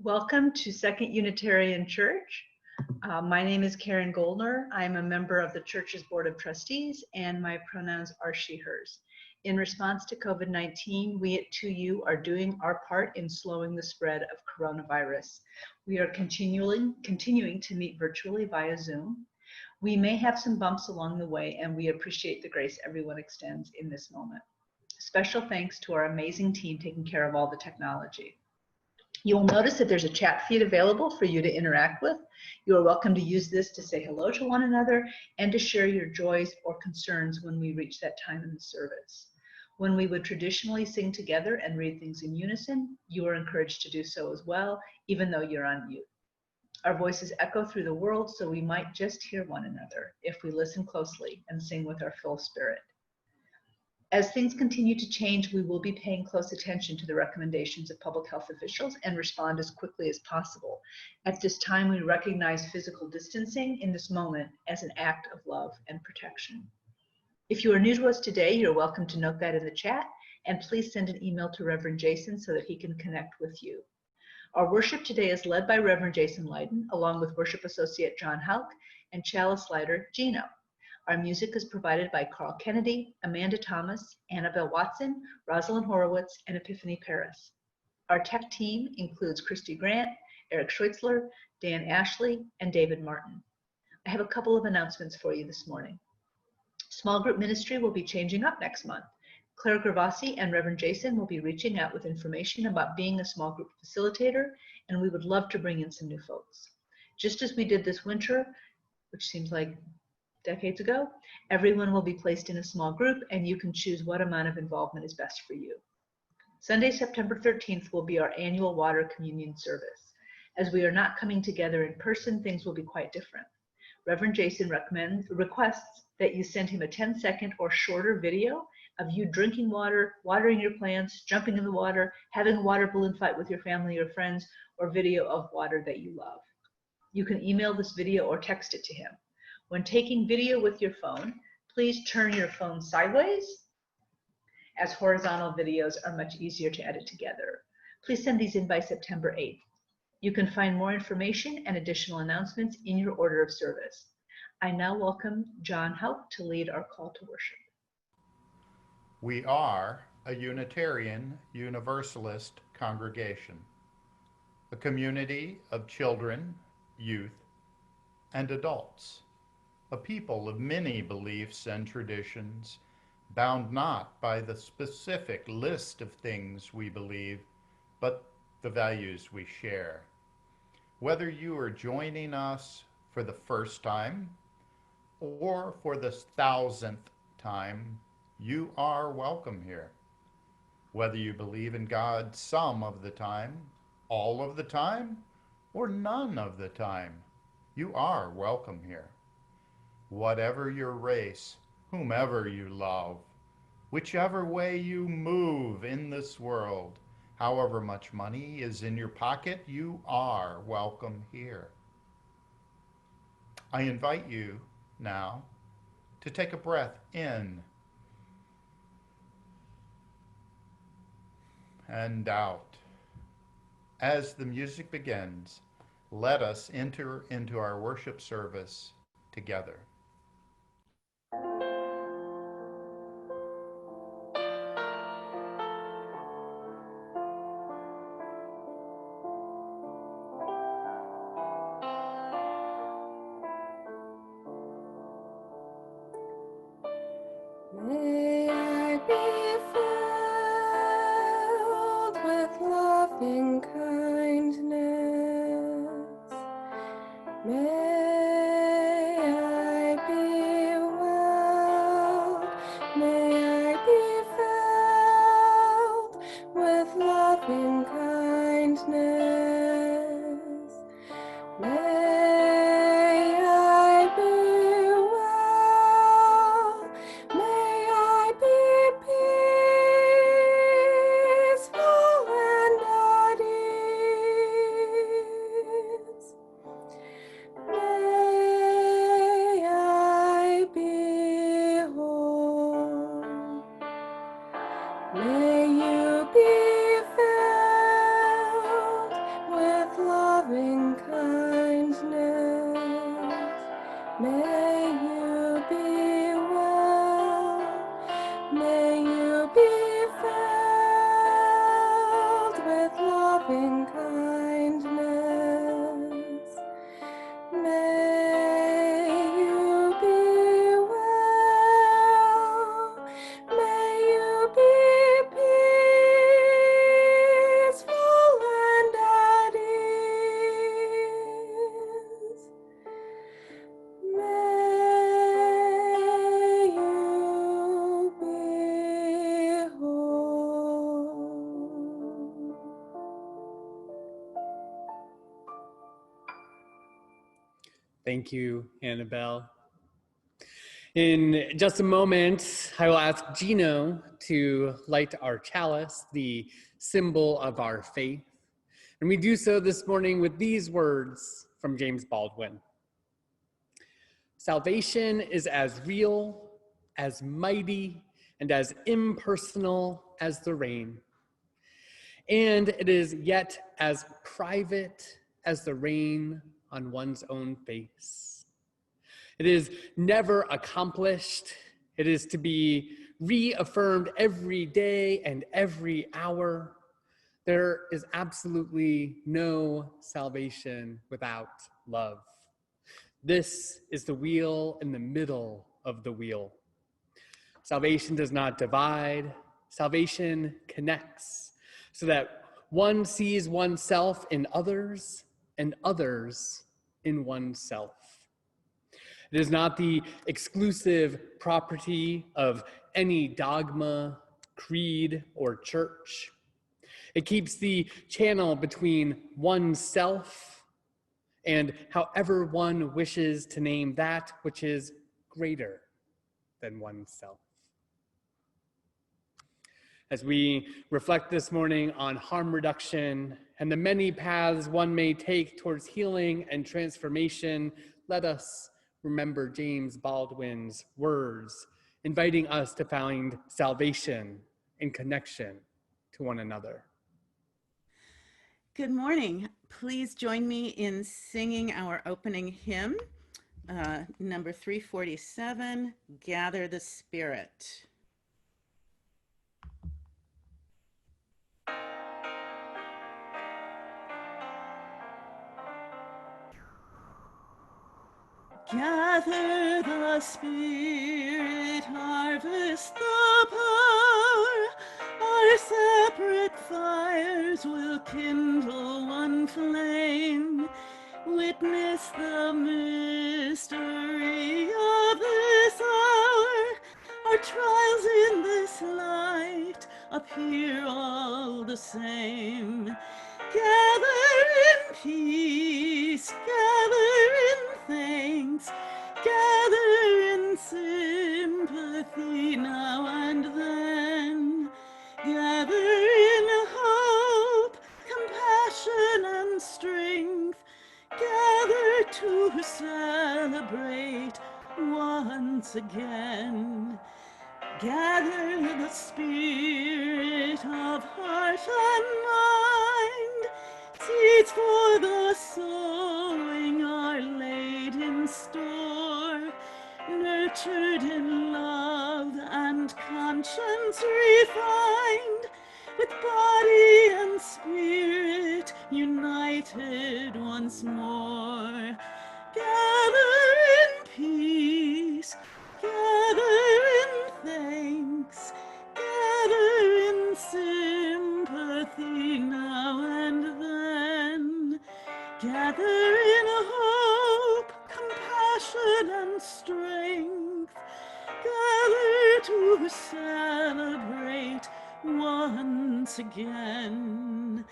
Welcome to Second Unitarian Church. My name is Karen Goldner. I'm a member of the church's Board of Trustees, and my pronouns are she, hers. In response to COVID-19, we at 2U are doing our part in slowing the spread of coronavirus. We are continuing to meet virtually via Zoom. We may have some bumps along the way, and we appreciate the grace everyone extends in this moment. Special thanks to our amazing team taking care of all the technology. You will notice that there's a chat feed available for you to interact with. You are welcome to use this to say hello to one another and to share your joys or concerns when we reach that time in the service. When we would traditionally sing together and read things in unison, you are encouraged to do so as well, even though you're on mute. Our voices echo through the world, so we might just hear one another if we listen closely and sing with our full spirit. As things continue to change, we will be paying close attention to the recommendations of public health officials and respond as quickly as possible. At this time, we recognize physical distancing in this moment as an act of love and protection. If you are new to us today, you're welcome to note that in the chat, and please send an email to Reverend Jason so that he can connect with you. Our worship today is led by Reverend Jason Lydon, along with Worship Associate John Hauk and Chalice Lighter Gino. Our music is provided by Carl Kennedy, Amanda Thomas, Annabelle Watson, Rosalind Horowitz, and Epiphany Paris. Our tech team includes Christy Grant, Eric Schweitzler, Dan Ashley, and David Martin. I have a couple of announcements for you this morning. Small group ministry will be changing up next month. Claire Gravassi and Reverend Jason will be reaching out with information about being a small group facilitator, and we would love to bring in some new folks. Just as we did this winter, which seems like decades ago, everyone will be placed in a small group and you can choose what amount of involvement is best for you. Sunday, September 13th will be our annual water communion service. As we are not coming together in person, things will be quite different. Reverend Jason requests that you send him a 10-second or shorter video of you drinking water, watering your plants, jumping in the water, having a water balloon fight with your family or friends, or video of water that you love. You can email this video or text it to him. When taking video with your phone, please turn your phone sideways, as horizontal videos are much easier to edit together. Please send these in by September 8th. You can find more information and additional announcements in your order of service. I now welcome John Hauk to lead our call to worship. We are a Unitarian Universalist congregation, a community of children, youth, and adults. A people of many beliefs and traditions, bound not by the specific list of things we believe, but the values we share. Whether you are joining us for the first time or for the 1000th time, you are welcome here. Whether you believe in God some of the time, all of the time, or none of the time, you are welcome here. Whatever your race, whomever you love, whichever way you move in this world, however much money is in your pocket, you are welcome here. I invite you now to take a breath in and out. As the music begins, let us enter into our worship service together. May I be filled with loving kindness. May I be well. May I be filled with loving kindness. May I be well. May I May you be filled with loving kindness. May you be well. May you be peaceful and at ease. May you be whole. Thank you, Annabelle. In just a moment, I will ask Gino to light our chalice, the symbol of our faith. And we do so this morning with these words from James Baldwin. Salvation is as real, as mighty, and as impersonal as the rain. And it is yet as private as the rain on one's own face. It is never accomplished. It is to be reaffirmed every day and every hour. There is absolutely no salvation without love. This is the wheel in the middle of the wheel. Salvation does not divide. Salvation connects so that one sees oneself in others and others in oneself. It is not the exclusive property of any dogma, creed, or church. It keeps the channel between oneself and however one wishes to name that which is greater than oneself. As we reflect this morning on harm reduction and the many paths one may take towards healing and transformation, let us remember James Baldwin's words, inviting us to find salvation in connection to one another. Good morning. Please join me in singing our opening hymn, number 347, Gather the Spirit. Gather the Spirit, harvest the power. Our separate fires will kindle one flame. Witness the mystery of this hour. Our trials in this light appear all the same. Gather in peace, gather in thanks, gather in sympathy now and then. Gather in hope, compassion and strength, gather to celebrate once again. Gather the spirit of heart and mind. Seeds for the sowing are laid in store, nurtured in love and conscience refined, with body and spirit united once more. Gather in peace, gather in thanks, gather in sympathy now and then. Gather in hope, compassion and strength, gather to celebrate once again.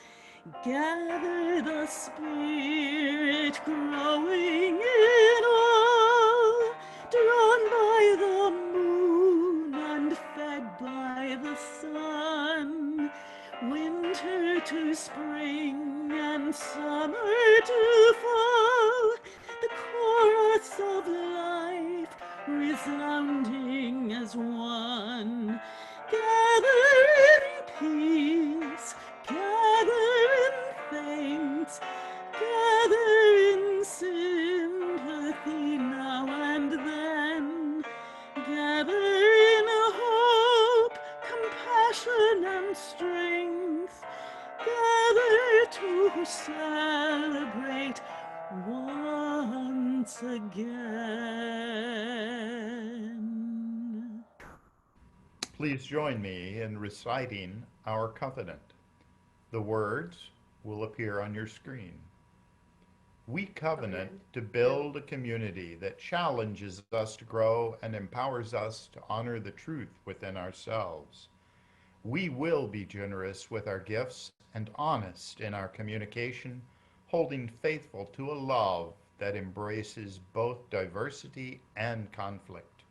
Gather the Spirit growing in all, drawn by the moon and fed by the sun. Winter to spring and summer to fall, the chorus of life resounding as one. Gather in peace, gather in thanks, gather in sympathy now and then. Gather in hope, and strength, gather to celebrate once again. Please join me in reciting our covenant. The words will appear on your screen. We covenant to build a community that challenges us to grow and empowers us to honor the truth within ourselves. We will be generous with our gifts and honest in our communication, holding faithful to a love that embraces both diversity and conflict.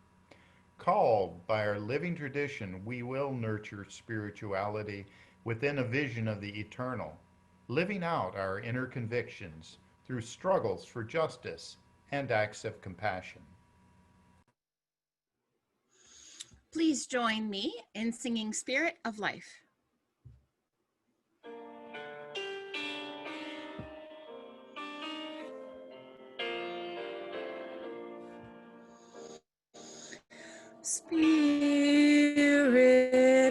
Called by our living tradition, we will nurture spirituality within a vision of the eternal, living out our inner convictions through struggles for justice and acts of compassion. Please join me in singing Spirit of Life. Spirit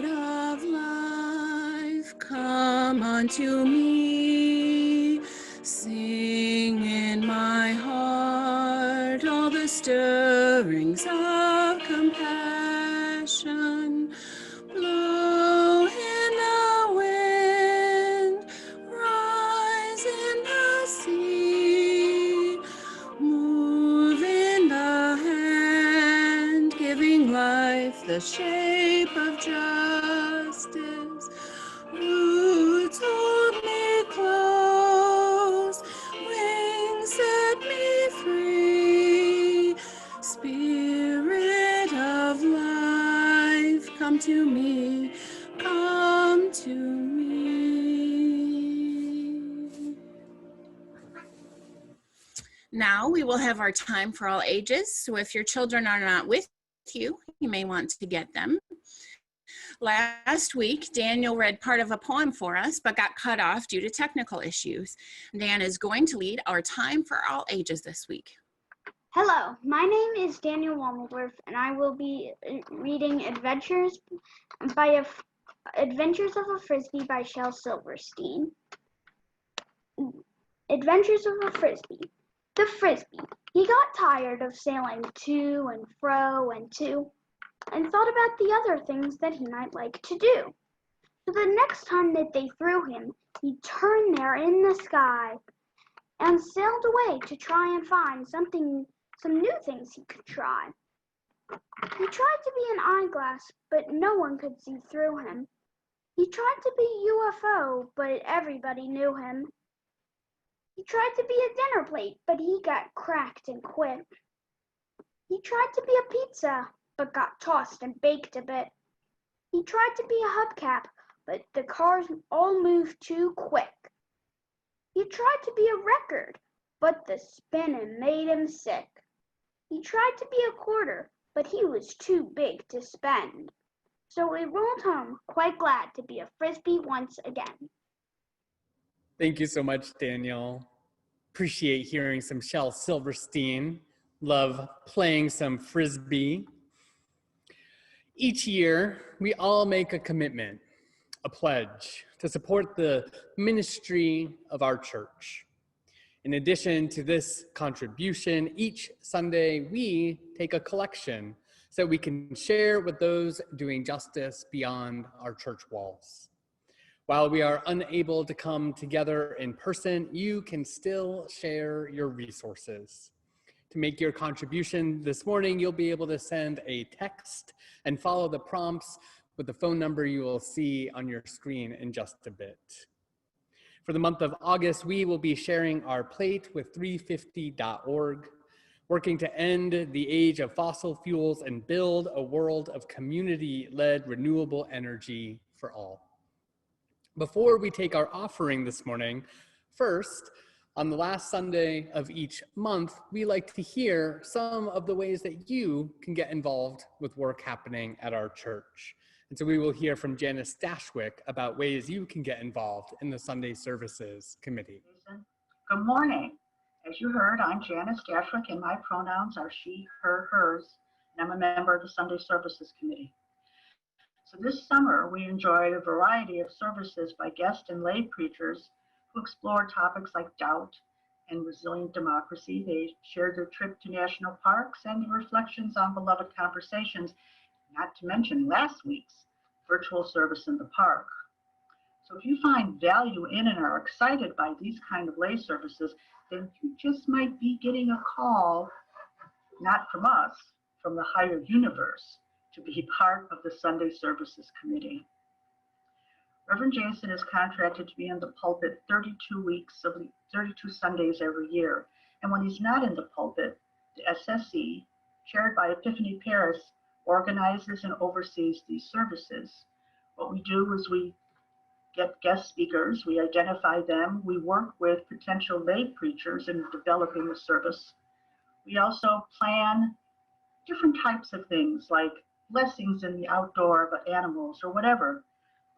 of life, come unto me. Sing in my heart all the stirrings of compassion. Blow in the wind, rise in the sea, move in the hand, giving life the shape of justice. Roots hold me close, wings set me free. Spirit of life, come to me, come to me. Now we will have our time for all ages. So if your children are not with you, you may want to get them. Last week, Daniel read part of a poem for us, but got cut off due to technical issues. Dan is going to lead our time for all ages this week. Hello, my name is Daniel Wommeldorf, and I will be reading Adventures of a Frisbee by Shel Silverstein. Adventures of a Frisbee. The Frisbee. He got tired of sailing to and fro and to, and thought about the other things that he might like to do. So the next time that they threw him, he turned there in the sky and sailed away to try and find some new things he could try. He tried to be an eyeglass, but no one could see through him. He tried to be a UFO, but everybody knew him. He tried to be a dinner plate, but he got cracked and quit. He tried to be a pizza, but got tossed and baked a bit. He tried to be a hubcap, but the cars all moved too quick. He tried to be a record, but the spinning made him sick. He tried to be a quarter, but he was too big to spend. So he rolled home, quite glad to be a Frisbee once again. Thank you so much, Daniel. Appreciate hearing some Shel Silverstein. Love playing some Frisbee. Each year, we all make a commitment, a pledge, to support the ministry of our church. In addition to this contribution, each Sunday we take a collection so that we can share with those doing justice beyond our church walls. While we are unable to come together in person, you can still share your resources. To make your contribution this morning, you'll be able to send a text and follow the prompts with the phone number you will see on your screen in just a bit. For the month of August, we will be sharing our plate with 350.org, working to end the age of fossil fuels and build a world of community-led renewable energy for all. Before we take our offering this morning, first, on the last Sunday of each month, we like to hear some of the ways that you can get involved with work happening at our church. And so we will hear from Janice Dashwick about ways you can get involved in the Sunday Services Committee. Good morning. As you heard, I'm Janice Dashwick, and my pronouns are she, her, hers, and I'm a member of the Sunday Services Committee. So this summer, we enjoyed a variety of services by guest and lay preachers who explored topics like doubt and resilient democracy. They shared their trip to national parks and their reflections on beloved conversations, not to mention last week's virtual service in the park. So if you find value in and are excited by these kind of lay services, then you just might be getting a call, not from us, from the higher universe, to be part of the Sunday Services Committee. Reverend Jason is contracted to be in the pulpit 32 Sundays every year. And when he's not in the pulpit, the SSE, chaired by Epiphany Paris, organizes and oversees these services. What we do is we get guest speakers, we identify them, we work with potential lay preachers in developing the service. We also plan different types of things like blessings in the outdoor of animals or whatever.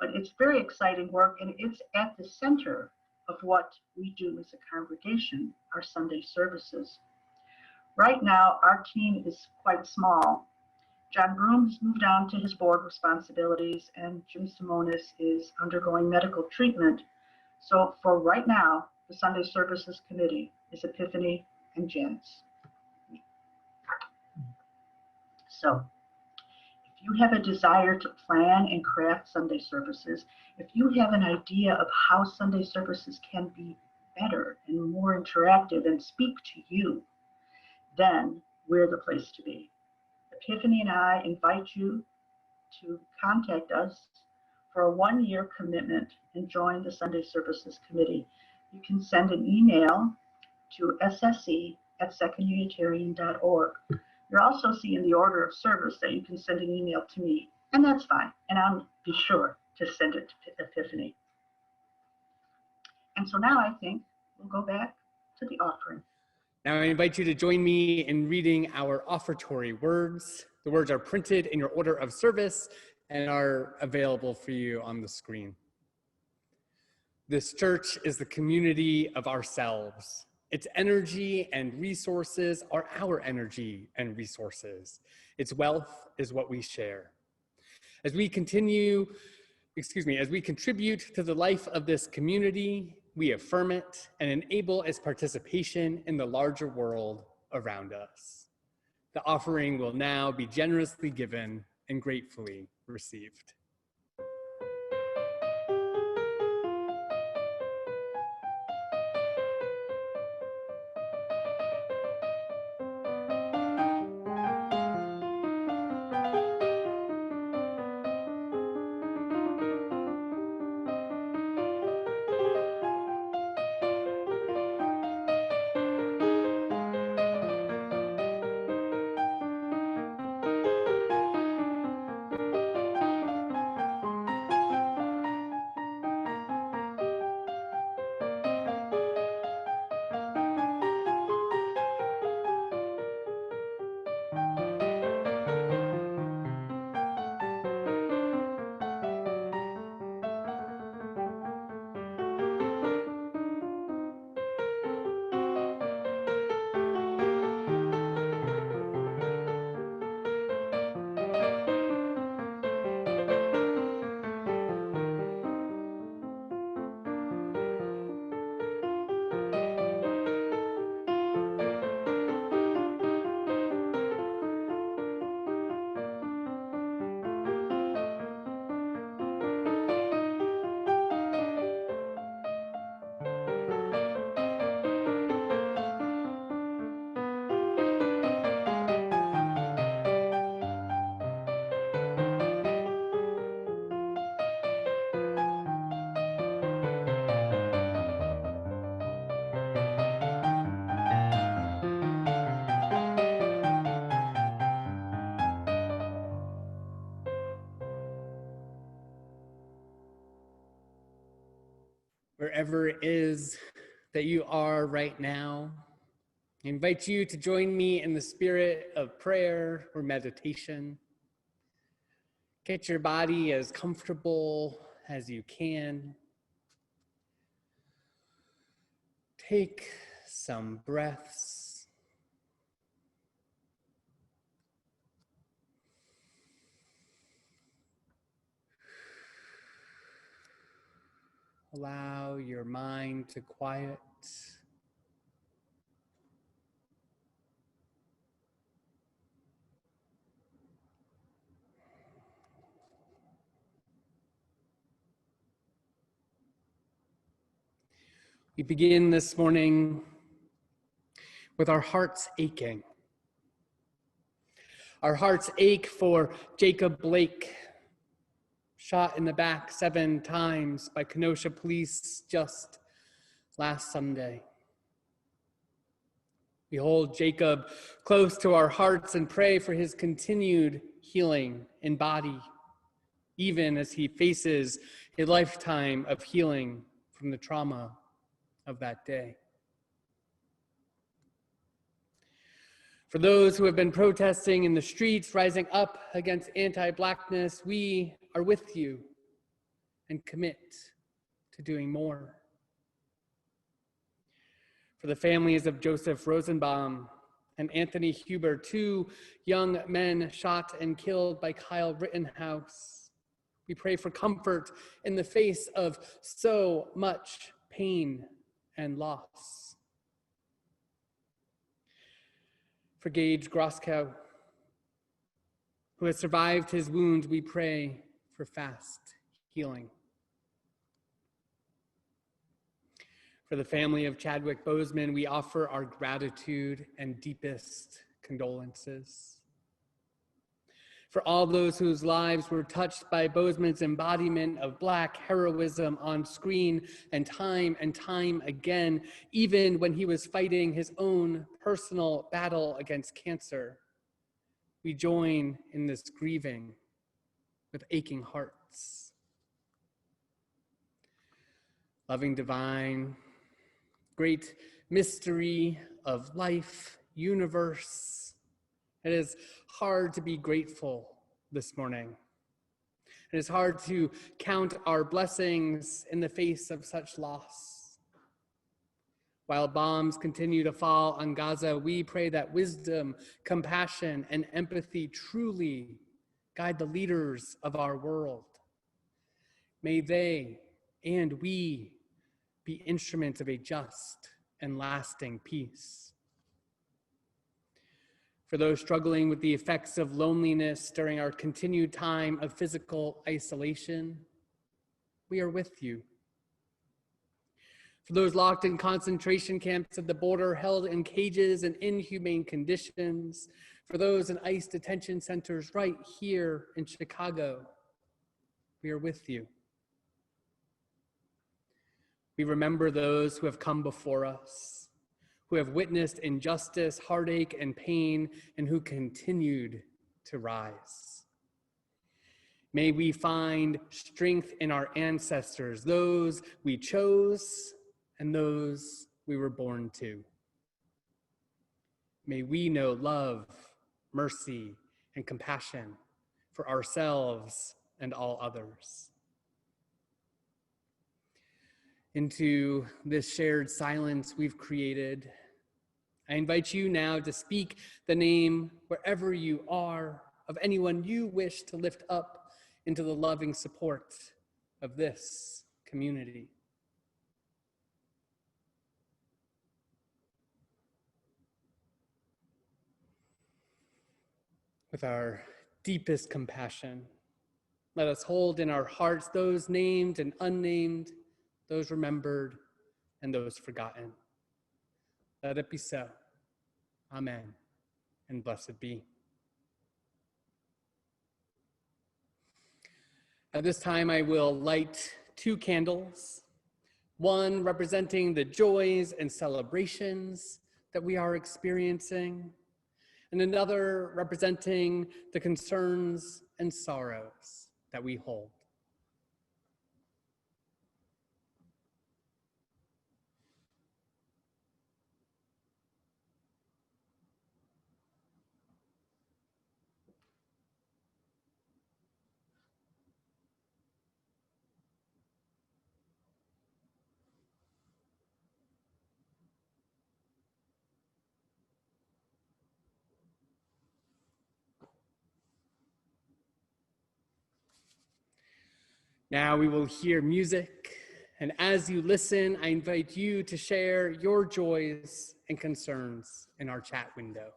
But it's very exciting work, and it's at the center of what we do as a congregation, our Sunday services. Right now, our team is quite small. John Broom has moved on to his board responsibilities, and Jim Simonis is undergoing medical treatment. So for right now, the Sunday Services Committee is Epiphany and Janice. So if you have a desire to plan and craft Sunday services, if you have an idea of how Sunday services can be better and more interactive and speak to you, then we're the place to be. Epiphany and I invite you to contact us for a 1-year commitment and join the Sunday Services Committee. You can send an email to sse@secondunitarian.org. You'll also see in the order of service that you can send an email to me, and that's fine. And I'll be sure to send it to Epiphany. And so now I think we'll go back to the offering. Now I invite you to join me in reading our offertory words. The words are printed in your order of service and are available for you on the screen. This church is the community of ourselves. Its energy and resources are our energy and resources. Its wealth is what we share. As we contribute to the life of this community, we affirm it and enable its participation in the larger world around us. The offering will now be generously given and gratefully received. Wherever it is that you are right now, I invite you to join me in the spirit of prayer or meditation. Get your body as comfortable as you can. Take some breaths. Allow your mind to quiet. We begin this morning with our hearts aching. Our hearts ache for Jacob Blake, shot in the back 7 times by Kenosha police just last Sunday. We hold Jacob close to our hearts and pray for his continued healing in body, even as he faces a lifetime of healing from the trauma of that day. For those who have been protesting in the streets, rising up against anti-Blackness, we are with you and commit to doing more. For the families of Joseph Rosenbaum and Anthony Huber, 2 young men shot and killed by Kyle Rittenhouse, we pray for comfort in the face of so much pain and loss. For Gage Groskow, who has survived his wound, we pray for fast healing. For the family of Chadwick Boseman, we offer our gratitude and deepest condolences. For all those whose lives were touched by Boseman's embodiment of Black heroism on screen and time again, even when he was fighting his own personal battle against cancer, we join in this grieving with aching hearts. Loving divine, great mystery of life, universe. It is hard to be grateful this morning. It is hard to count our blessings in the face of such loss. While bombs continue to fall on Gaza, we pray that wisdom, compassion, and empathy truly guide the leaders of our world. May they and we be instruments of a just and lasting peace. For those struggling with the effects of loneliness during our continued time of physical isolation, we are with you. For those locked in concentration camps at the border, held in cages and inhumane conditions, for those in ICE detention centers right here in Chicago, we are with you. We remember those who have come before us, who have witnessed injustice, heartache, and pain, and who continued to rise. May we find strength in our ancestors, those we chose and those we were born to. May we know love, mercy, and compassion for ourselves and all others. Into this shared silence we've created, I invite you now to speak the name wherever you are of anyone you wish to lift up into the loving support of this community. With our deepest compassion, let us hold in our hearts those named and unnamed, those remembered and those forgotten. Let it be so. Amen, and blessed be. At this time, I will light 2 candles, one representing the joys and celebrations that we are experiencing, and another representing the concerns and sorrows that we hold. Now we will hear music And as you listen, I invite you to share your joys and concerns in our chat window.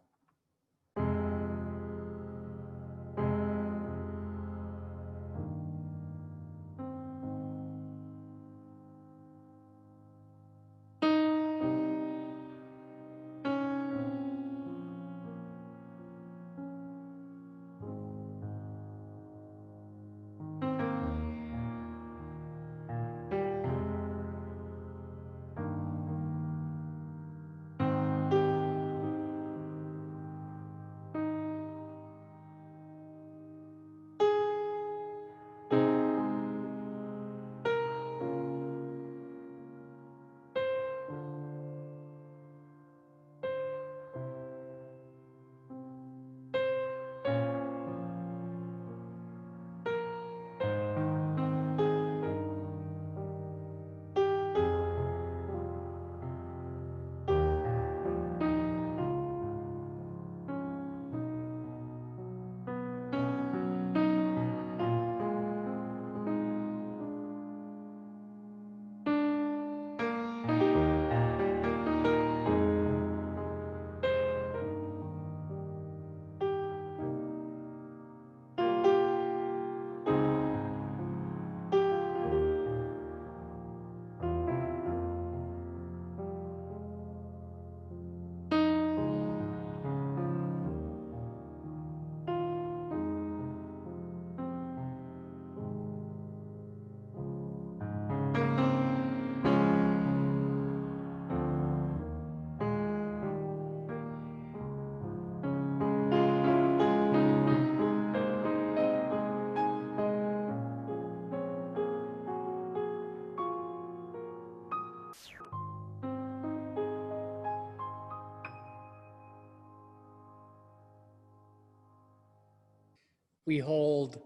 We hold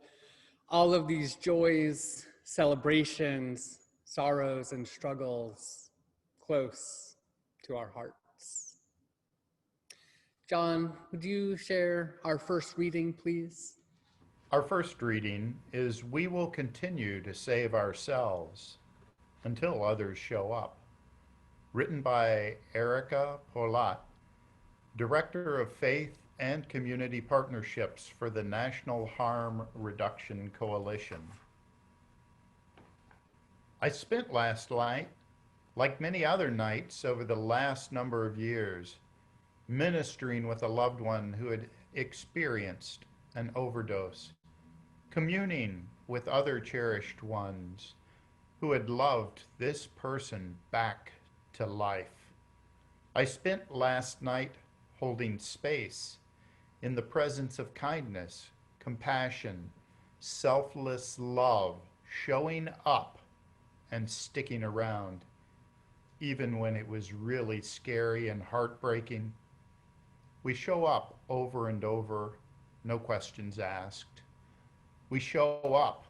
all of these joys, celebrations, sorrows, and struggles close to our hearts. John, would you share our first reading, please? Our first reading is We Will Continue to Save Ourselves Until Others Show Up, written by Erica Polat, Director of Faith and Community Partnerships for the National Harm Reduction Coalition. I spent last night, like many other nights over the last number of years, ministering with a loved one who had experienced an overdose, communing with other cherished ones who had loved this person back to life. I spent last night holding space in the presence of kindness, compassion, selfless love, showing up and sticking around, even when it was really scary and heartbreaking. We show up over and over, no questions asked. We show up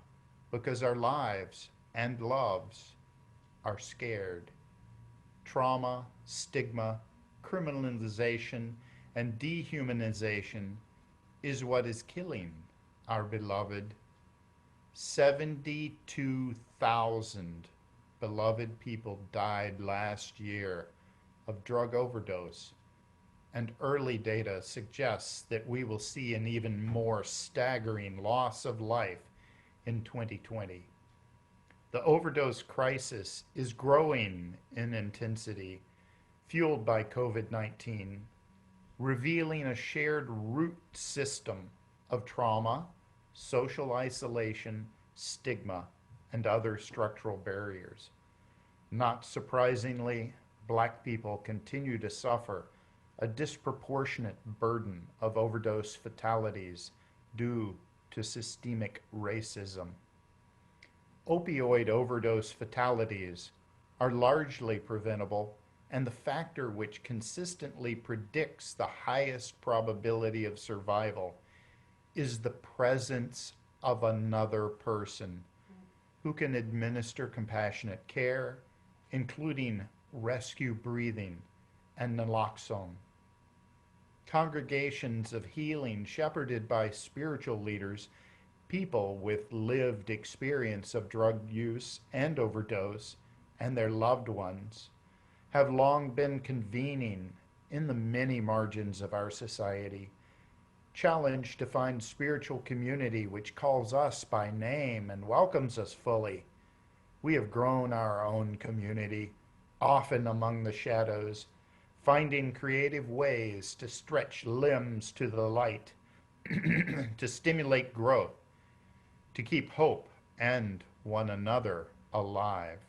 because our lives and loves are scared. Trauma, stigma, criminalization, and dehumanization is what is killing our beloved. 72,000 beloved people died last year of drug overdose, and early data suggests that we will see an even more staggering loss of life in 2020. The overdose crisis is growing in intensity, fueled by COVID-19, revealing a shared root system of trauma, social isolation, stigma, and other structural barriers. Not surprisingly, Black people continue to suffer a disproportionate burden of overdose fatalities due to systemic racism. Opioid overdose fatalities are largely preventable, and the factor which consistently predicts the highest probability of survival is the presence of another person who can administer compassionate care, including rescue breathing and naloxone. Congregations of healing shepherded by spiritual leaders, people with lived experience of drug use and overdose, and their loved ones have long been convening in the many margins of our society, challenged to find spiritual community which calls us by name and welcomes us fully. We have grown our own community, often among the shadows, finding creative ways to stretch limbs to the light, to stimulate growth, to keep hope and one another alive.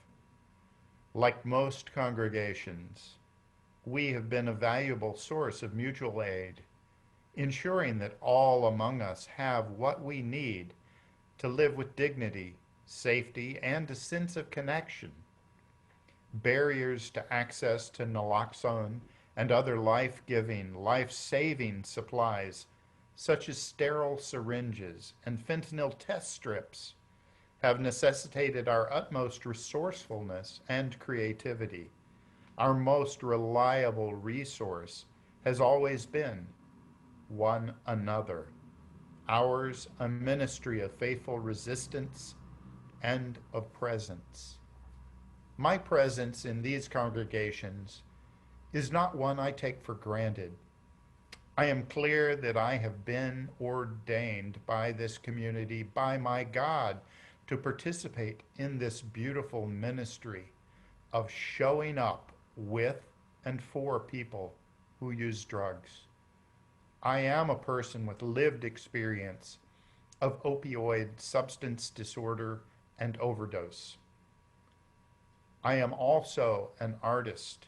Like most congregations, we have been a valuable source of mutual aid, ensuring that all among us have what we need to live with dignity, safety, and a sense of connection. Barriers to access to naloxone and other life-giving, life-saving supplies, such as sterile syringes and fentanyl test strips, have necessitated our utmost resourcefulness and creativity. Our most reliable resource has always been one another. Ours a ministry of faithful resistance and of presence. My presence in these congregations is not one I take for granted. I am clear that I have been ordained by this community, by my God, to participate in this beautiful ministry of showing up with and for people who use drugs. I am a person with lived experience of opioid substance disorder and overdose. I am also an artist,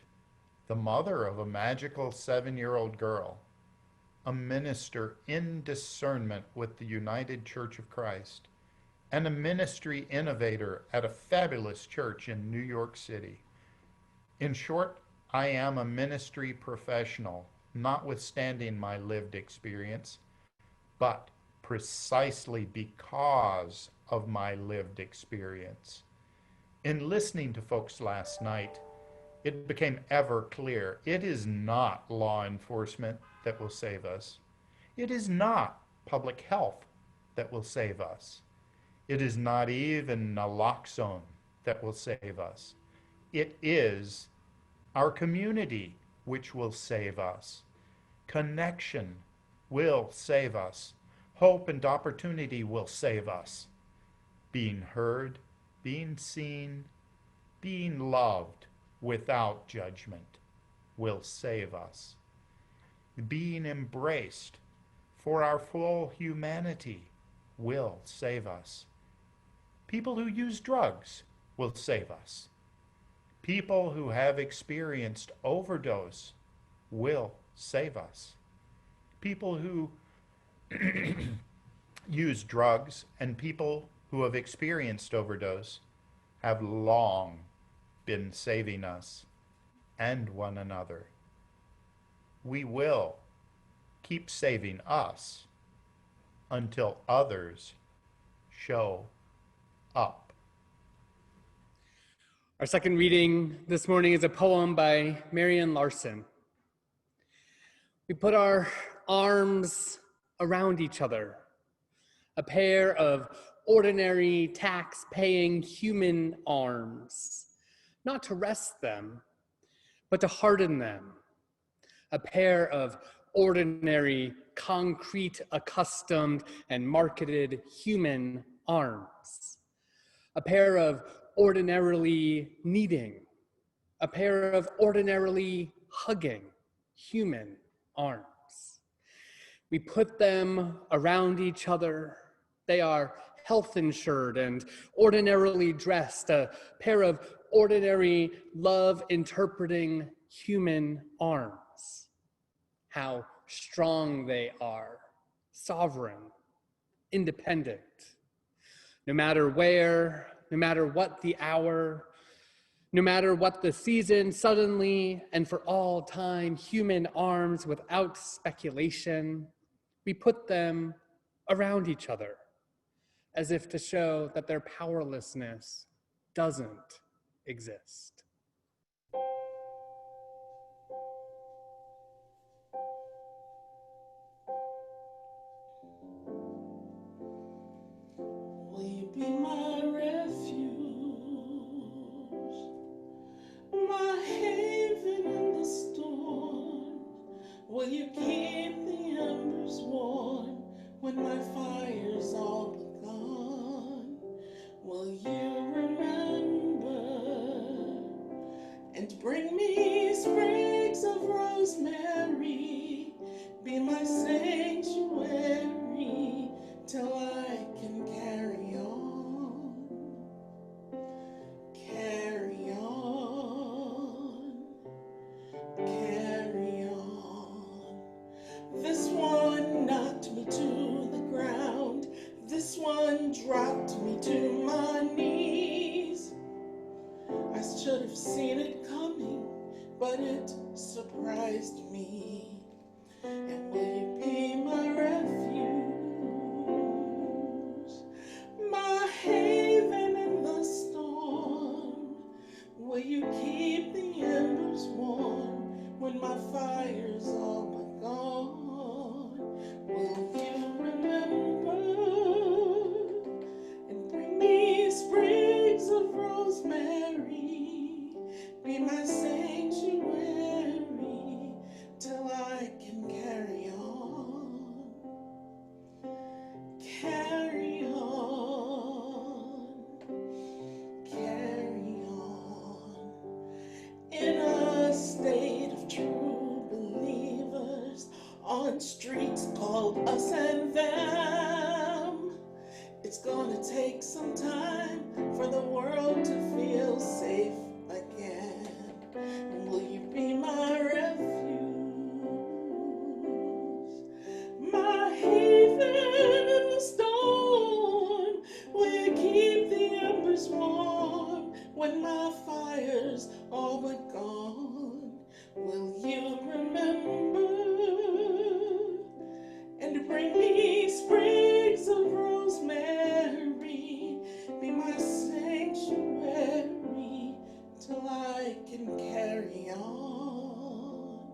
the mother of a magical 7-year-old girl, a minister in discernment with the United Church of Christ, and a ministry innovator at a fabulous church in New York City. In short, I am a ministry professional, notwithstanding my lived experience, but precisely because of my lived experience. In listening to folks last night, it became ever clear it is not law enforcement that will save us. It is not public health that will save us. It is not even naloxone that will save us. It is our community which will save us. Connection will save us. Hope and opportunity will save us. Being heard, being seen, being loved without judgment will save us. Being embraced for our full humanity will save us. People who use drugs will save us. People who have experienced overdose will save us. People who use drugs and people who have experienced overdose have long been saving us and one another. We will keep saving us until others show up. Our second reading this morning is a poem by Marian Larson. We put our arms around each other, a pair of ordinary tax-paying human arms, not to rest them, but to harden them, a pair of ordinary, concrete, accustomed, and marketed human arms, a pair of ordinarily needing, a pair of ordinarily hugging human arms. We put them around each other. They are health insured and ordinarily dressed, a pair of ordinary love interpreting human arms. How strong they are, sovereign, independent. No matter where, no matter what the hour, no matter what the season, suddenly and for all time, human arms without speculation, we put them around each other as if to show that their powerlessness doesn't exist. Will you be my refuge and bring me sprigs of rosemary. Be my sanctuary till I can carry on. Carry on. Carry on. This one knocked me to the ground. This one dropped me to my knees. I should have seen it coming, but it surprised me. And will you be my refuge, my haven in the storm? Will you keep the embers warm when my fire's all but gone? Will you remember and bring me sprigs of rosemary? Be my sanctuary till I can carry on. Carry on. Carry on. In a state of true believers, on streets called us and them, it's gonna take some time for the world to feel safe again. Will you be my refuge, my haven in the storm? Will you keep the embers warm when my fire's all but gone? Will you remember and bring me sprigs of rosemary? Be my sanctuary till I can carry on.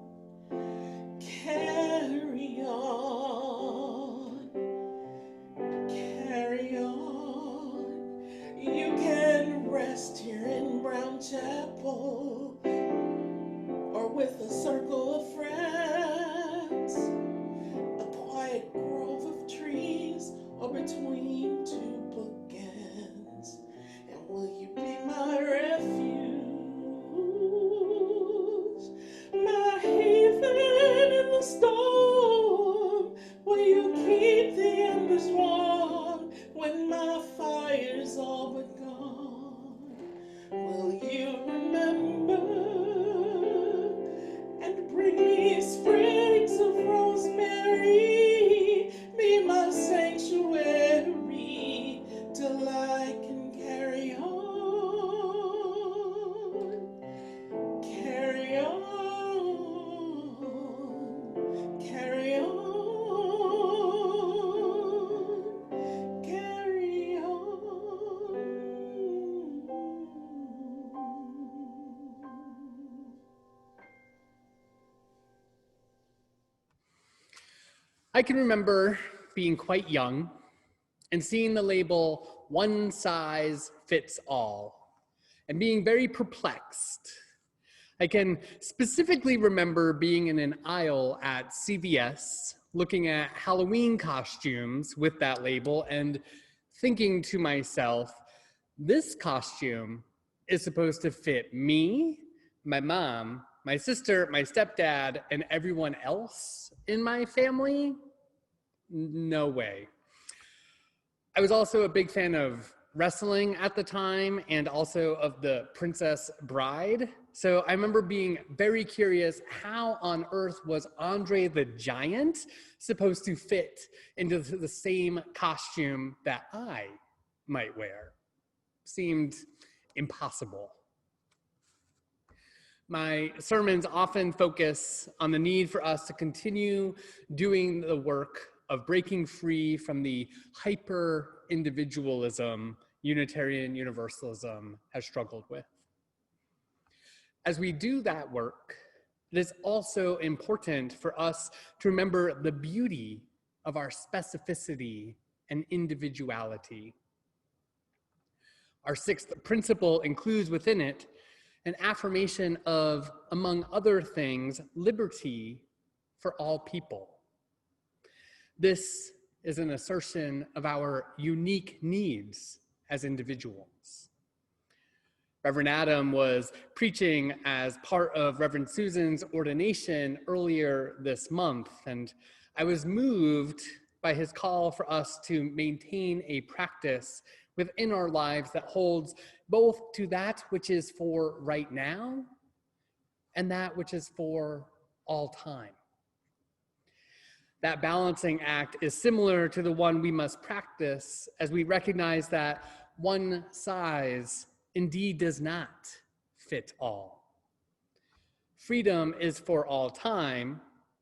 Carry on. Carry on. You can rest here in Brown Chapel or with a circle of friends, a quiet grove of trees or between two bookends. And will you be my refuge, my haven in the storm? Will you keep the embers warm when my fire's all but gone? Will you remember and bring me sprigs of rosemary? Be my sanctuary till I can carry on. Carry on. Carry on. Carry on. I can remember being quite young and seeing the label "one size fits all" and being very perplexed. I can specifically remember being in an aisle at CVS looking at Halloween costumes with that label and thinking to myself, this costume is supposed to fit me, my mom, my sister, my stepdad, and everyone else in my family? No way. I was also a big fan of wrestling at the time and also of The Princess Bride. So I remember being very curious, how on earth was Andre the Giant supposed to fit into the same costume that I might wear? Seemed impossible. My sermons often focus on the need for us to continue doing the work of breaking free from the hyper-individualism Unitarian Universalism has struggled with. As we do that work, it is also important for us to remember the beauty of our specificity and individuality. Our sixth principle includes within it an affirmation of, among other things, liberty for all people. This is an assertion of our unique needs as individuals. Reverend Adam was preaching as part of Reverend Susan's ordination earlier this month, and I was moved by his call for us to maintain a practice within our lives that holds both to that which is for right now and that which is for all time. That balancing act is similar to the one we must practice as we recognize that one size indeed does not fit all. Freedom is for all time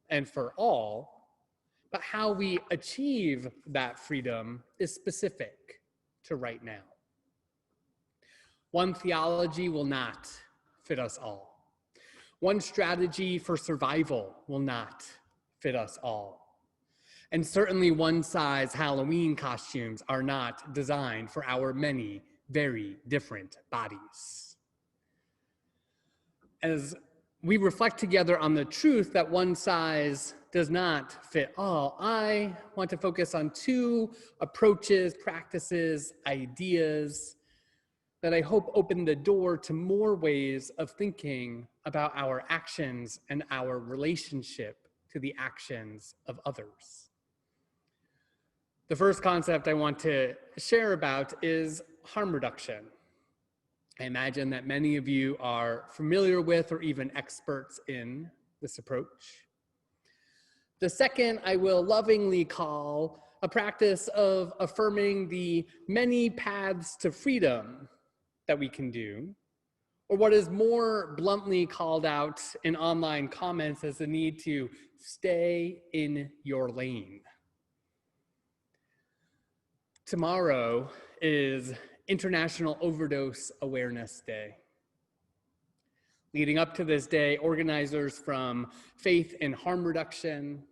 and for all, but how we achieve that freedom is specific to right now. One theology will not fit us all. One strategy for survival will not fit us all. And certainly one-size Halloween costumes are not designed for our many very different bodies. As we reflect together on the truth that one size does not fit all, I want to focus on two approaches, practices, ideas that I hope open the door to more ways of thinking about our actions and our relationship to the actions of others. The first concept I want to share about is harm reduction. I imagine that many of you are familiar with or even experts in this approach. The second I will lovingly call a practice of affirming the many paths to freedom that we can do, or what is more bluntly called out in online comments as the need to stay in your lane. Tomorrow is International Overdose Awareness Day. Leading up to this day, organizers from Faith in Harm Reduction,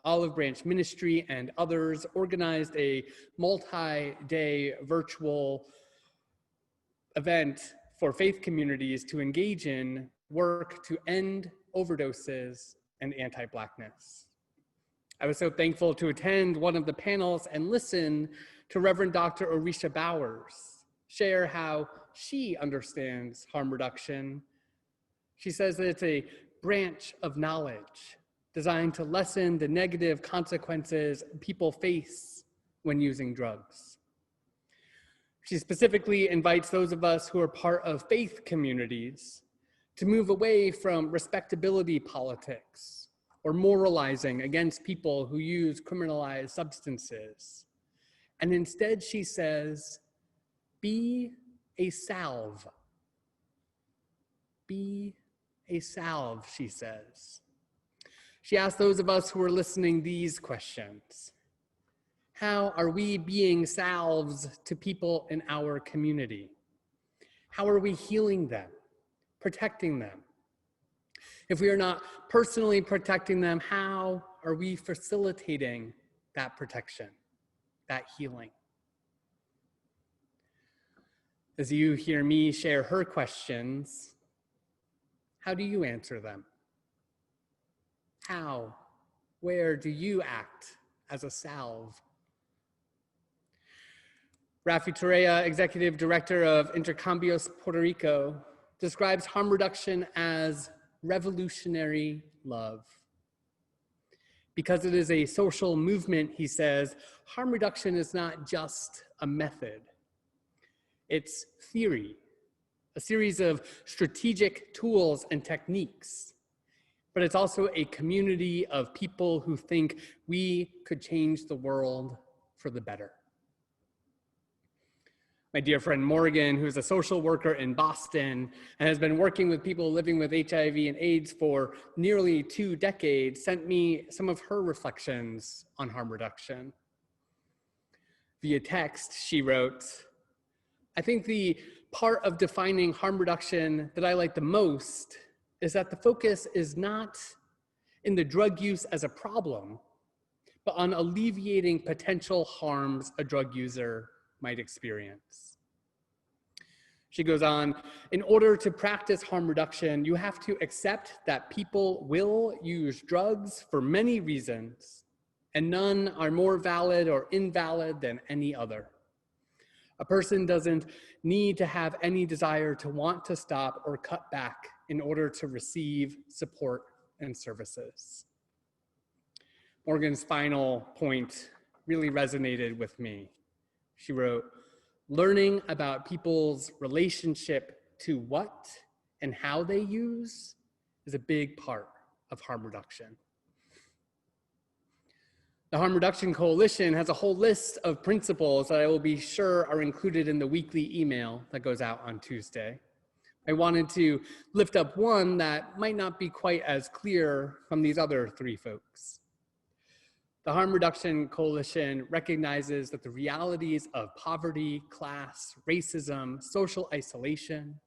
Olive Branch Ministry, and others organized a multi-day virtual event for faith communities to engage in work to end overdoses and anti-Blackness. I was so thankful to attend one of the panels and listen to Reverend Dr. Orisha Bowers share how she understands harm reduction. She says that it's a branch of knowledge designed to lessen the negative consequences people face when using drugs. She specifically invites those of us who are part of faith communities to move away from respectability politics or moralizing against people who use criminalized substances. And instead, she says, be a salve. Be a salve, she says. She asks those of us who are listening these questions. How are we being salves to people in our community? How are we healing them, protecting them? If we are not personally protecting them, how are we facilitating that protection, that healing? As you hear me share her questions, how do you answer them? How, where do you act as a salve? Rafi Torreya, Executive Director of Intercambios Puerto Rico, describes harm reduction as revolutionary love. Because it is a social movement, he says, harm reduction is not just a method. It's theory, a series of strategic tools and techniques, but it's also a community of people who think we could change the world for the better. My dear friend Morgan, who's a social worker in Boston and has been working with people living with HIV and AIDS for nearly 2 decades, sent me some of her reflections on harm reduction. Via text, she wrote, I think the part of defining harm reduction that I like the most is that the focus is not in the drug use as a problem, but on alleviating potential harms a drug user might experience. She goes on, in order to practice harm reduction, you have to accept that people will use drugs for many reasons, and none are more valid or invalid than any other. A person doesn't need to have any desire to want to stop or cut back in order to receive support and services. Morgan's final point really resonated with me. She wrote, learning about people's relationship to what and how they use is a big part of harm reduction. The Harm Reduction Coalition has a whole list of principles that I will be sure are included in the weekly email that goes out on Tuesday. I wanted to lift up one that might not be quite as clear from these other three folks. The Harm Reduction Coalition recognizes that the realities of poverty, class, racism, social isolation,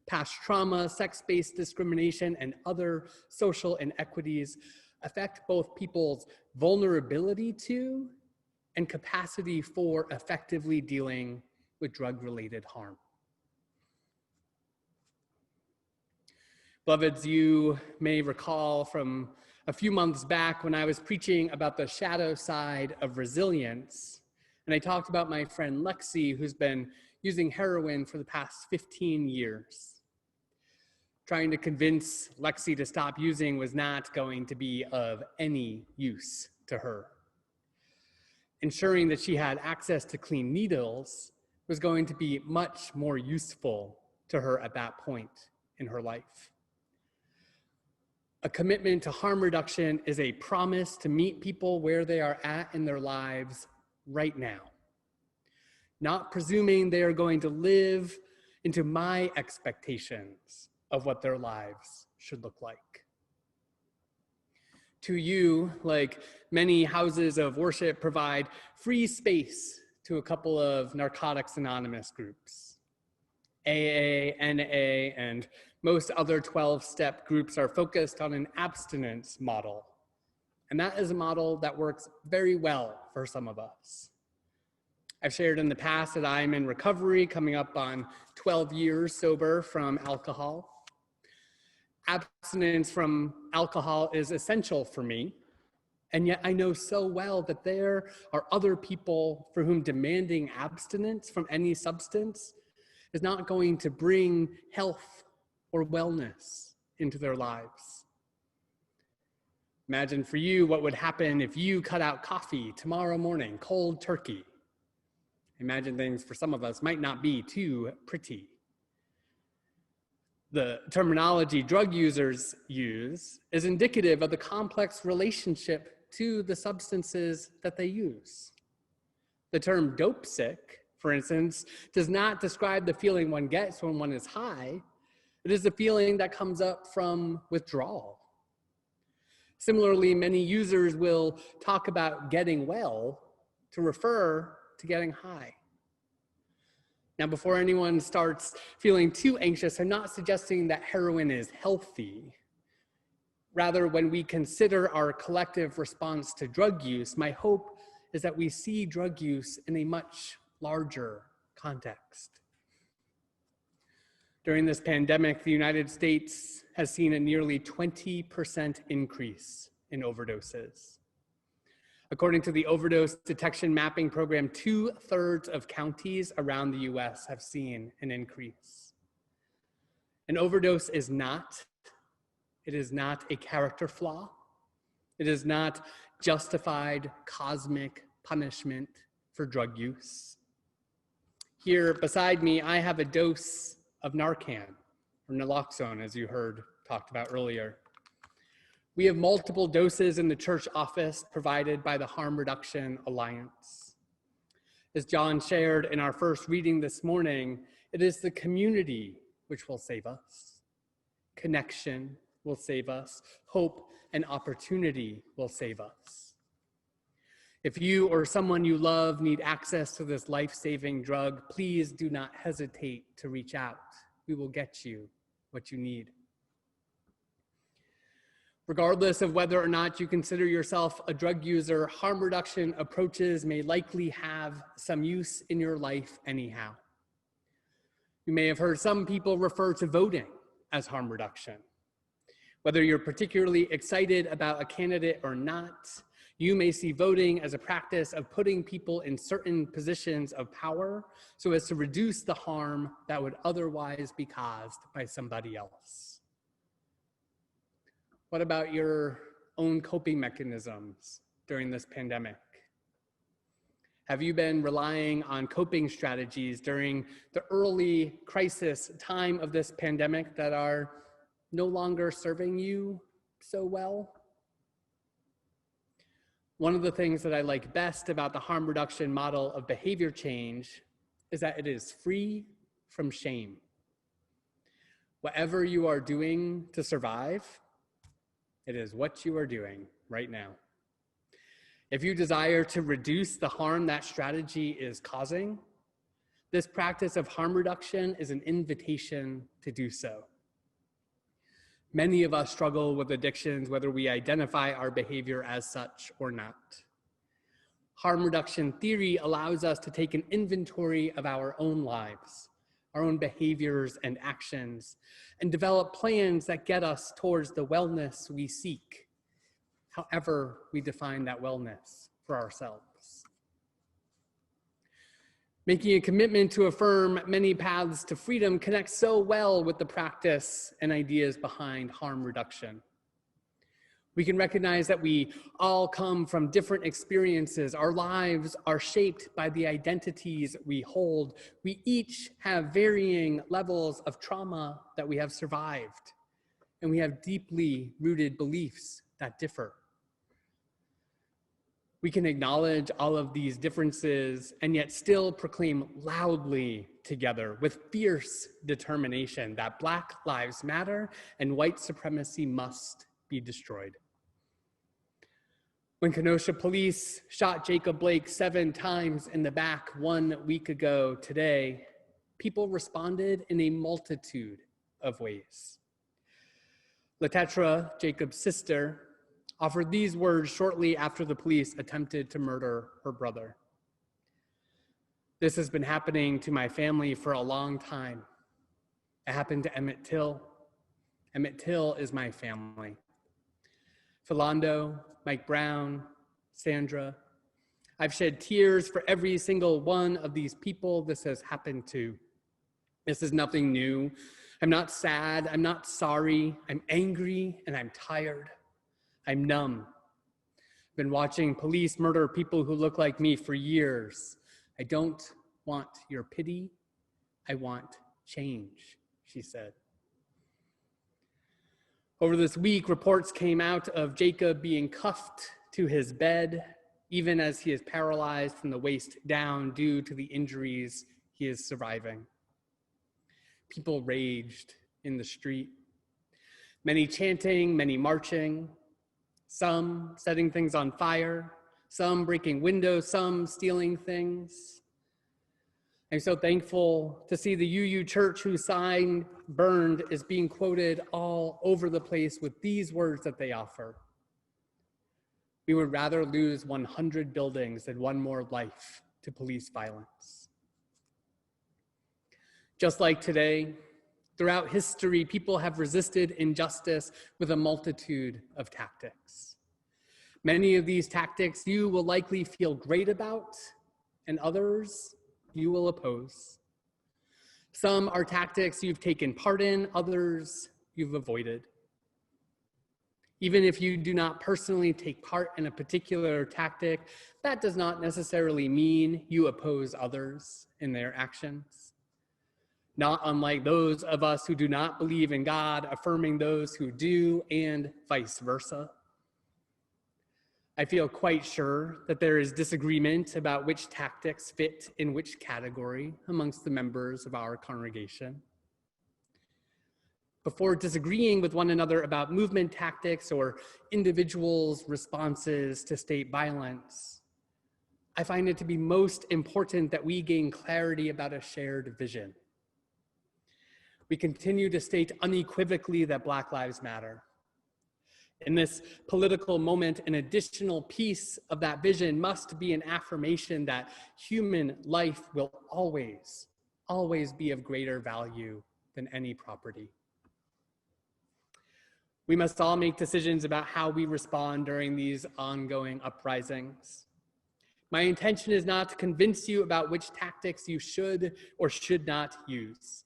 past trauma, sex-based discrimination, and other social inequities affect both people's vulnerability to and capacity for effectively dealing with drug-related harm. Beloveds, you may recall from a few months back when I was preaching about the shadow side of resilience, and I talked about my friend Lexi, who's been using heroin for the past 15 years. Trying to convince Lexi to stop using was not going to be of any use to her. Ensuring that she had access to clean needles was going to be much more useful to her at that point in her life. A commitment to harm reduction is a promise to meet people where they are at in their lives right now, not presuming they are going to live into my expectations of what their lives should look like. To you, like many houses of worship, provide free space to a couple of Narcotics Anonymous groups. AA, NA, and most other 12-step groups are focused on an abstinence model. And that is a model that works very well for some of us. I've shared in the past that I'm in recovery, coming up on 12 years sober from alcohol. Abstinence from alcohol is essential for me, and yet I know so well that there are other people for whom demanding abstinence from any substance is not going to bring health or wellness into their lives. Imagine for you what would happen if you cut out coffee tomorrow morning, cold turkey. Imagine things for some of us might not be too pretty. The terminology drug users use is indicative of the complex relationship to the substances that they use. The term dope sick, for instance, does not describe the feeling one gets when one is high. It is the feeling that comes up from withdrawal. Similarly, many users will talk about getting well to refer to getting high. Now, before anyone starts feeling too anxious, I'm not suggesting that heroin is healthy. Rather, when we consider our collective response to drug use, my hope is that we see drug use in a much larger context. During this pandemic, the United States has seen a nearly 20% increase in overdoses. According to the Overdose Detection Mapping Program, 2/3 of counties around the US have seen an increase. An overdose is not a character flaw. It is not justified cosmic punishment for drug use. Here beside me, I have a dose of Narcan, or naloxone, as you heard talked about earlier. We have multiple doses in the church office provided by the Harm Reduction Alliance. As John shared in our first reading this morning, it is the community which will save us. Connection will save us. Hope and opportunity will save us. If you or someone you love need access to this life-saving drug, please do not hesitate to reach out. We will get you what you need. Regardless of whether or not you consider yourself a drug user, harm reduction approaches may likely have some use in your life anyhow. You may have heard some people refer to voting as harm reduction. Whether you're particularly excited about a candidate or not, You may see voting as a practice of putting people in certain positions of power so as to reduce the harm that would otherwise be caused by somebody else. What about your own coping mechanisms during this pandemic? Have you been relying on coping strategies during the early crisis time of this pandemic that are no longer serving you so well? One of the things that I like best about the harm reduction model of behavior change is that it is free from shame. Whatever you are doing to survive, it is what you are doing right now. If you desire to reduce the harm that strategy is causing, this practice of harm reduction is an invitation to do so. Many of us struggle with addictions, whether we identify our behavior as such or not. Harm reduction theory allows us to take an inventory of our own lives, our own behaviors and actions, and develop plans that get us towards the wellness we seek, however we define that wellness for ourselves. Making a commitment to affirm many paths to freedom connects so well with the practice and ideas behind harm reduction. We can recognize that we all come from different experiences. Our lives are shaped by the identities we hold. We each have varying levels of trauma that we have survived, and we have deeply rooted beliefs that differ. We can acknowledge all of these differences and yet still proclaim loudly together with fierce determination that Black lives matter and white supremacy must be destroyed. When Kenosha police shot Jacob Blake 7 times in the back 1 week ago today, people responded in a multitude of ways. Latetra, Jacob's sister, offered these words shortly after the police attempted to murder her brother. This has been happening to my family for a long time. It happened to Emmett Till. Emmett Till is my family. Philando, Mike Brown, Sandra. I've shed tears for every single one of these people this has happened to. This is nothing new. I'm not sad, I'm not sorry, I'm angry and I'm tired. I'm numb. I've been watching police murder people who look like me for years. I don't want your pity, I want change, she said. Over this week, reports came out of Jacob being cuffed to his bed, even as he is paralyzed from the waist down due to the injuries he is surviving. People raged in the street, many chanting, many marching, some setting things on fire, some breaking windows, some stealing things. I'm so thankful to see the UU Church, whose sign burned, is being quoted all over the place with these words that they offer. We would rather lose 100 buildings than one more life to police violence. Just like today, throughout history, people have resisted injustice with a multitude of tactics. Many of these tactics you will likely feel great about, and others you will oppose. Some are tactics you've taken part in, others you've avoided. Even if you do not personally take part in a particular tactic, that does not necessarily mean you oppose others in their actions. Not unlike those of us who do not believe in God, affirming those who do, and vice versa. I feel quite sure that there is disagreement about which tactics fit in which category amongst the members of our congregation. Before disagreeing with one another about movement tactics or individuals' responses to state violence, I find it to be most important that we gain clarity about a shared vision. We continue to state unequivocally that Black lives matter. In this political moment, an additional piece of that vision must be an affirmation that human life will always, always be of greater value than any property. We must all make decisions about how we respond during these ongoing uprisings. My intention is not to convince you about which tactics you should or should not use.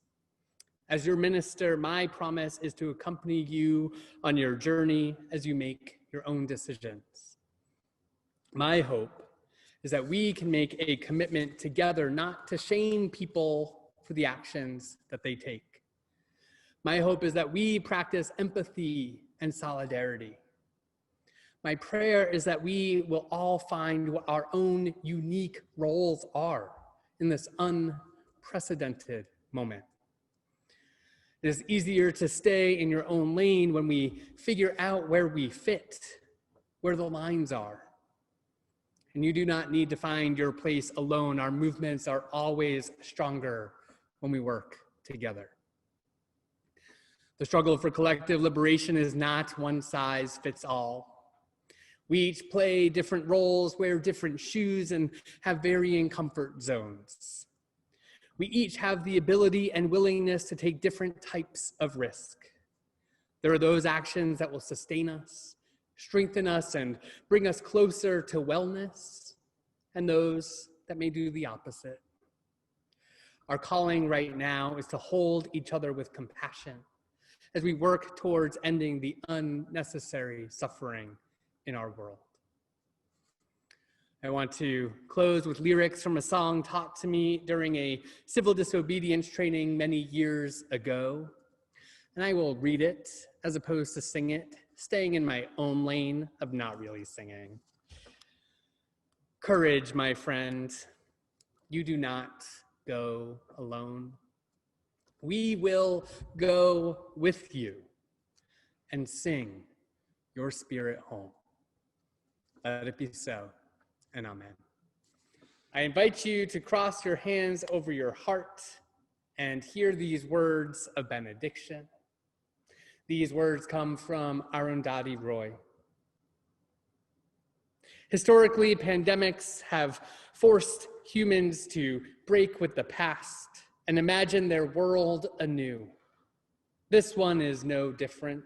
As your minister, my promise is to accompany you on your journey as you make your own decisions. My hope is that we can make a commitment together not to shame people for the actions that they take. My hope is that we practice empathy and solidarity. My prayer is that we will all find what our own unique roles are in this unprecedented moment. It is easier to stay in your own lane when we figure out where we fit, where the lines are. And you do not need to find your place alone. Our movements are always stronger when we work together. The struggle for collective liberation is not one size fits all. We each play different roles, wear different shoes, and have varying comfort zones. We each have the ability and willingness to take different types of risk. There are those actions that will sustain us, strengthen us, and bring us closer to wellness, and those that may do the opposite. Our calling right now is to hold each other with compassion as we work towards ending the unnecessary suffering in our world. I want to close with lyrics from a song taught to me during a civil disobedience training many years ago. And I will read it as opposed to sing it, staying in my own lane of not really singing. Courage, my friend, you do not go alone. We will go with you and sing your spirit home. Let it be so, and amen. I invite you to cross your hands over your heart and hear these words of benediction. These words come from Arundhati Roy. Historically, pandemics have forced humans to break with the past and imagine their world anew. This one is no different.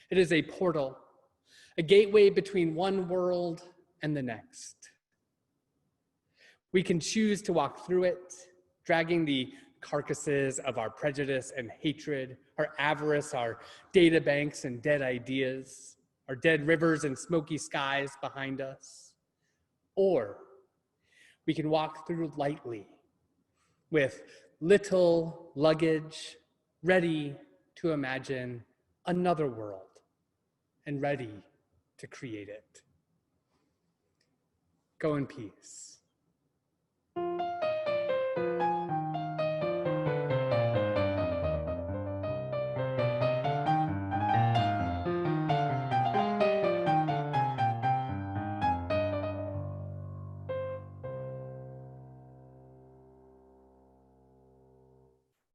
It is a portal, a gateway between one world and the next. We can choose to walk through it, dragging the carcasses of our prejudice and hatred, our avarice, our data banks and dead ideas, our dead rivers and smoky skies behind us. Or we can walk through lightly with little luggage, ready to imagine another world and ready to create it. Go in peace.